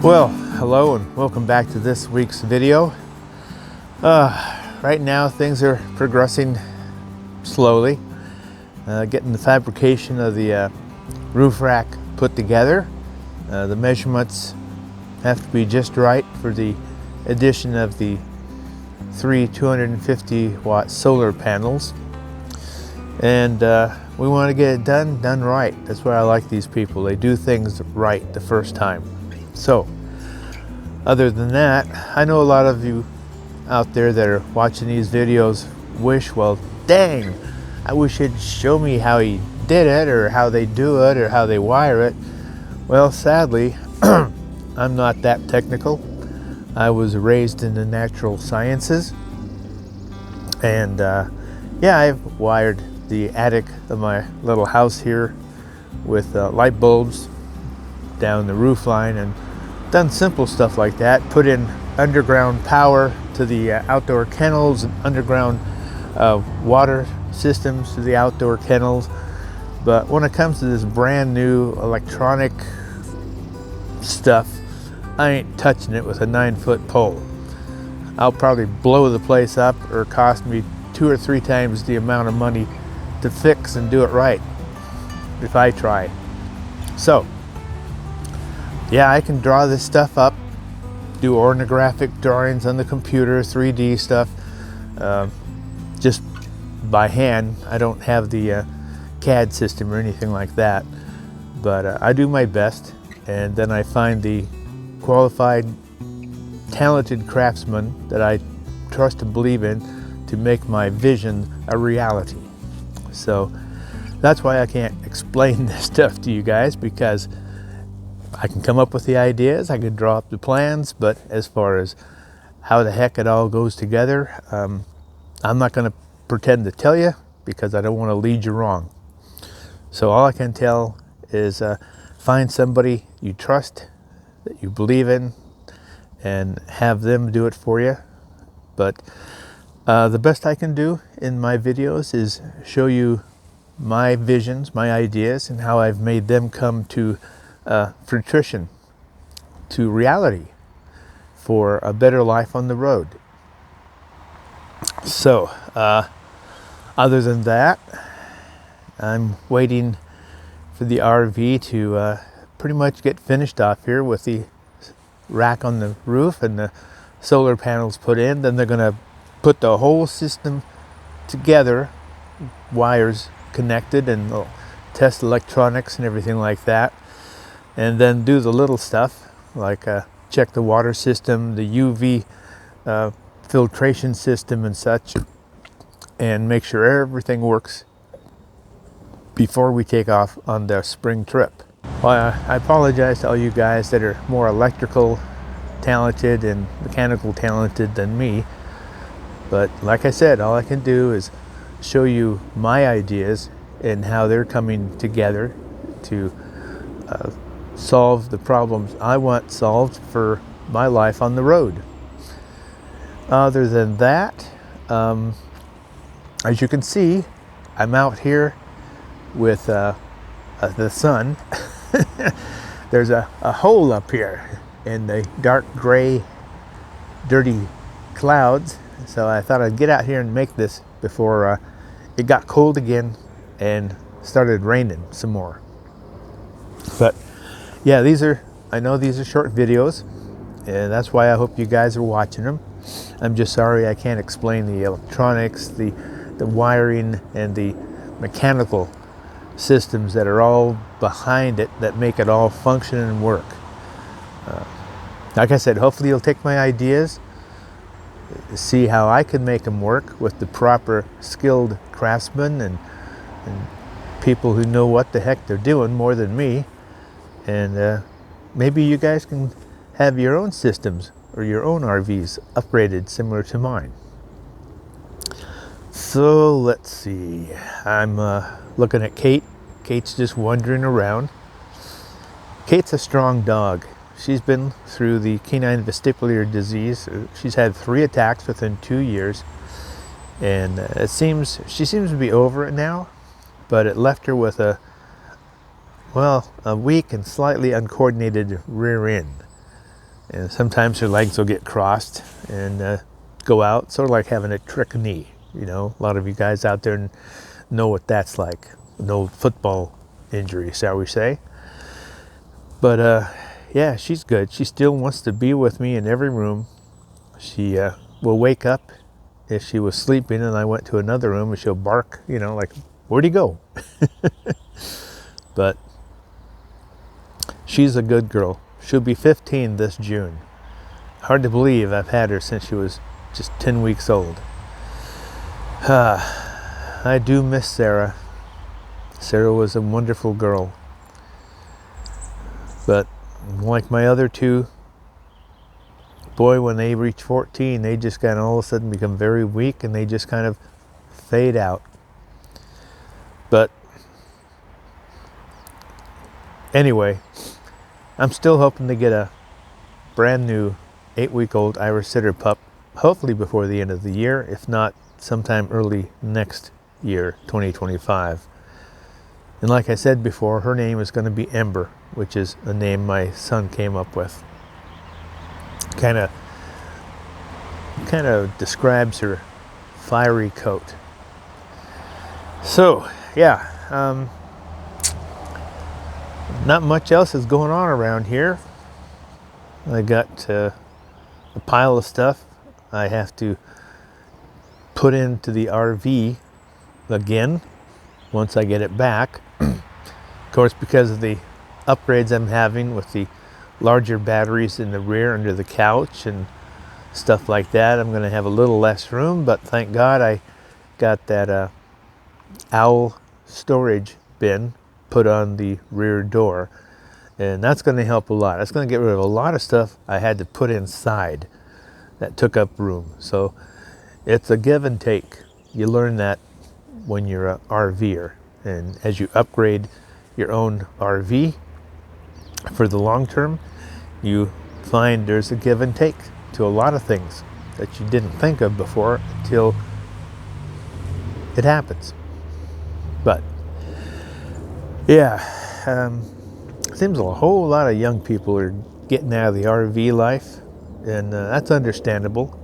Well, hello and welcome back to this week's video. Right now things are progressing slowly, getting the fabrication of the roof rack put together. The measurements have to be just right for the addition of the three 250 watt solar panels, and we want to get it done right. That's why I like these people. They do things right the first time. So other than that, I know a lot of you out there that are watching these videos wish, well, dang, I wish he'd show me how he did it, or how they do it, or how they wire it. Well, sadly, I'm not that technical. I was raised in the natural sciences, and yeah, I've wired the attic of my little house here with light bulbs down the roof line, and done simple stuff like that. Put in underground power to the outdoor kennels, and underground water systems to the outdoor kennels. But when it comes to this brand new electronic stuff, I ain't touching it with a 9-foot pole. I'll probably blow the place up, or cost me 2 or 3 times the amount of money to fix and do it right if I try. So yeah, I can draw this stuff up, do orthographic drawings on the computer, 3D stuff, just by hand. I don't have the CAD system or anything like that, but I do my best, and then I find the qualified, talented craftsmen that I trust and believe in to make my vision a reality. So that's why I can't explain this stuff to you guys, because I can come up with the ideas, I can draw up the plans, but as far as how the heck it all goes together, I'm not going to pretend to tell you, because I don't want to lead you wrong. So all I can tell is find somebody you trust, that you believe in, and have them do it for you. But the best I can do in my videos is show you my visions, my ideas, and how I've made them come to fruition, to reality, for a better life on the road. So other than that, I'm waiting for the RV to pretty much get finished off here with the rack on the roof and the solar panels put in. Then they're going to put the whole system together, wires connected, and they'll test electronics and everything like that. And then do the little stuff like check the water system, the UV filtration system and such, and make sure everything works before we take off on the spring trip. Well, I apologize to all you guys that are more electrical talented and mechanical talented than me, but like I said, all I can do is show you my ideas and how they're coming together to solve the problems I want solved for my life on the road. Other than that, as you can see, I'm out here with the sun. There's a hole up here in the dark gray dirty clouds, so I thought I'd get out here and make this before it got cold again and started raining some more. But yeah, I know these are short videos, and that's why I hope you guys are watching them. I'm just sorry I can't explain the electronics, the wiring, and the mechanical systems that are all behind it that make it all function and work. Like I said, hopefully you'll take my ideas, see how I can make them work with the proper skilled craftsmen and people who know what the heck they're doing more than me. And maybe you guys can have your own systems or your own RVs upgraded similar to mine. So let's see, I'm looking at Kate. Kate's just wandering around. Kate's a strong dog. She's been through the canine vestibular disease. She's had 3 attacks within 2 years, and she seems to be over it now, but it left her with a weak and slightly uncoordinated rear end. And sometimes her legs will get crossed and go out, sort of like having a trick knee. You know, a lot of you guys out there know what that's like. An old football injury, shall we say. But yeah, she's good. She still wants to be with me in every room. She will wake up if she was sleeping and I went to another room, and she'll bark, you know, like, where'd he go? But she's a good girl. She'll be 15 this June. Hard to believe I've had her since she was just 10 weeks old. I do miss Sarah. Sarah was a wonderful girl. But like my other two, boy, when they reach 14, they just kind of all of a sudden become very weak and they just kind of fade out. But anyway, I'm still hoping to get a brand new 8-week-old Irish Setter pup, hopefully before the end of the year, if not sometime early next year, 2025. And like I said before, her name is going to be Ember, which is a name my son came up with. Kind of describes her fiery coat. So yeah, not much else is going on around here. I got a pile of stuff I have to put into the RV again once I get it back. Of course, because of the upgrades I'm having with the larger batteries in the rear under the couch and stuff like that, I'm going to have a little less room, but thank God I got that owl storage bin put on the rear door, and that's going to help a lot. That's going to get rid of a lot of stuff I had to put inside that took up room. So it's a give and take. You learn that when you're a RVer, and as you upgrade your own RV for the long term, you find there's a give and take to a lot of things that you didn't think of before until it happens. But yeah, seems a whole lot of young people are getting out of the RV life, and that's understandable.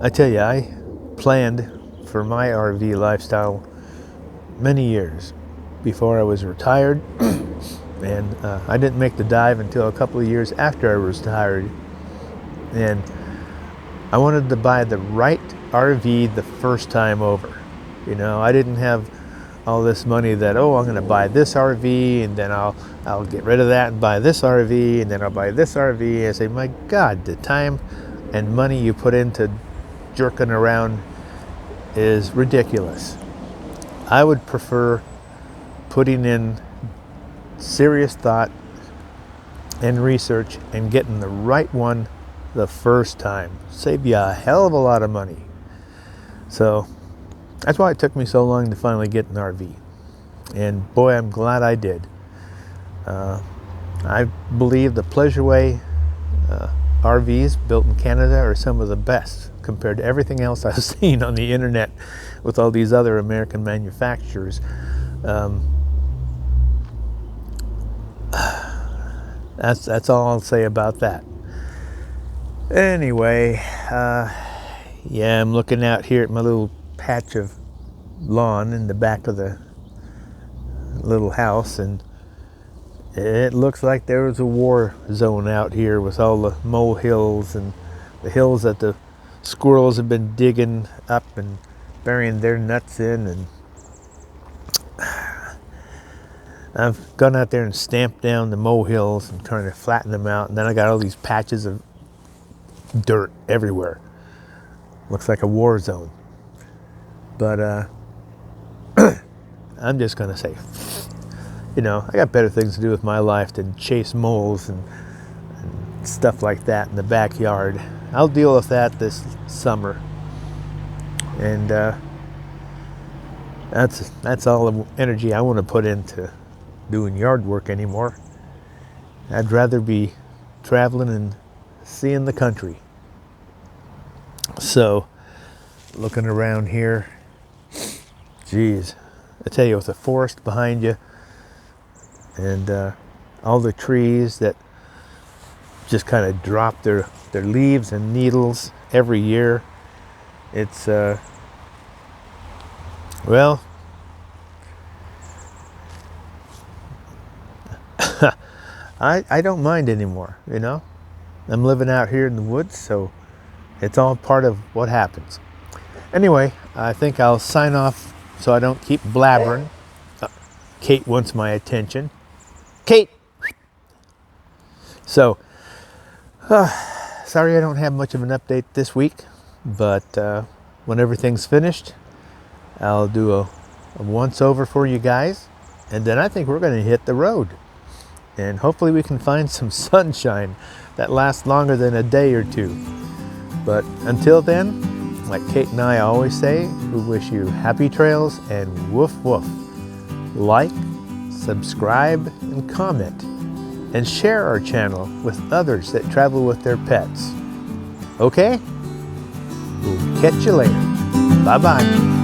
I tell you, I planned for my RV lifestyle many years before I was retired, and I didn't make the dive until a couple of years after I was retired. And I wanted to buy the right RV the first time over. You know, I didn't have all this money that, oh, I'm going to buy this RV and then I'll get rid of that and buy this RV and then I'll buy this RV. I say, my God, the time and money you put into jerking around is ridiculous. I would prefer putting in serious thought and research and getting the right one the first time. Save you a hell of a lot of money. So that's why it took me so long to finally get an RV. And boy, I'm glad I did. I believe the Pleasure Way RVs built in Canada are some of the best compared to everything else I've seen on the internet with all these other American manufacturers. That's all I'll say about that. Anyway, yeah, I'm looking out here at my little patch of lawn in the back of the little house, and it looks like there was a war zone out here with all the molehills and the hills that the squirrels have been digging up and burying their nuts in. And I've gone out there and stamped down the molehills and trying to flatten them out, and then I got all these patches of dirt everywhere. Looks like a war zone. But I'm just gonna say, you know, I got better things to do with my life than chase moles and stuff like that in the backyard. I'll deal with that this summer, and that's all the energy I want to put into doing yard work anymore. I'd rather be traveling and seeing the country. So, looking around here, geez, I tell you, with the forest behind you and all the trees that just kind of drop their leaves and needles every year. It's well, I don't mind anymore, you know. I'm living out here in the woods, so it's all part of what happens. Anyway, I think I'll sign off so I don't keep blabbering. Kate wants my attention. Kate! So, sorry I don't have much of an update this week, but when everything's finished, I'll do a once over for you guys, and then I think we're going to hit the road. And hopefully we can find some sunshine that lasts longer than a day or two. But until then, like Kate and I always say, we wish you happy trails and woof woof. Like, subscribe, and comment, and share our channel with others that travel with their pets. Okay? We'll catch you later. Bye-bye.